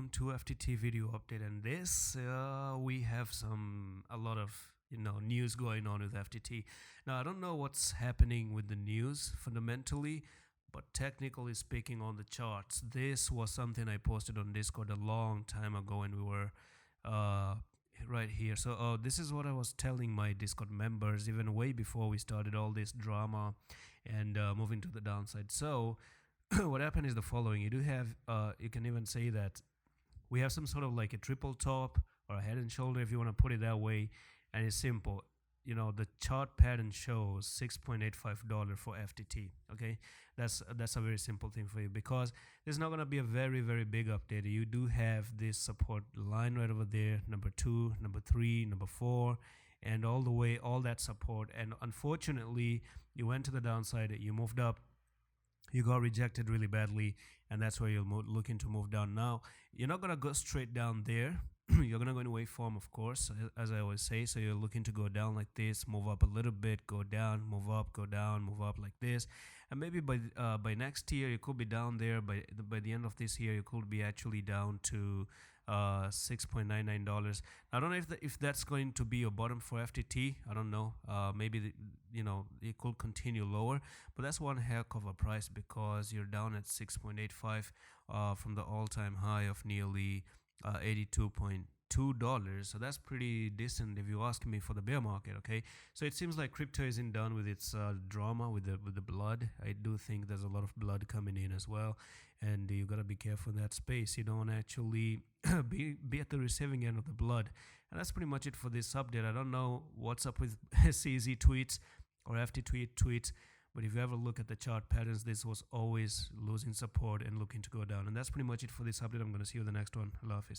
welcome to FTT video update. And this we have a lot of news going on with FTT. Now I don't know what's happening with the news fundamentally, but technically speaking on the charts, this was something I posted on Discord a long time ago, and we were uh, right here. So this is what I was telling my Discord members even way before we started all this drama and moving to the downside. So what happened is the following. You do have you can even say that we have some sort of like a triple top or a head and shoulder, if you want to put it that way, and it's simple. The chart pattern shows $6.85 for FTT. Okay, that's a very simple thing for you, because there's not going to be a very big update. You do have this support line right over there, number 2, number 3, number 4, and all the way, all that support. And unfortunately, you went to the downside, you moved up, you got rejected really badly, and that's where you're looking to move down. Now you're not going to go straight down there. You're going to go in waveform, of course, as I always say. So you're looking to go down like this, move up a little bit, go down, move up, go down, move up like this. And maybe by next year you could be down there. By the end of this year you could be actually down to $6.99. I don't know if that's going to be your bottom for FTT. I don't know. Maybe it could continue lower, but that's one heck of a price, because you're down at 6.85 from the all-time high of nearly $82.2. So that's pretty decent if you ask me for the bear market. Okay, so it seems like crypto isn't done with its drama with the blood. I do think there's a lot of blood coming in as well, and you gotta be careful in that space. You don't actually be at the receiving end of the blood. And that's pretty much it for this update. I don't know what's up with CZ tweets or FT tweets, but if you ever look at the chart patterns, this was always losing support and looking to go down. And that's pretty much it for this update. I'm going to see you in the next one. Allah Hafiz.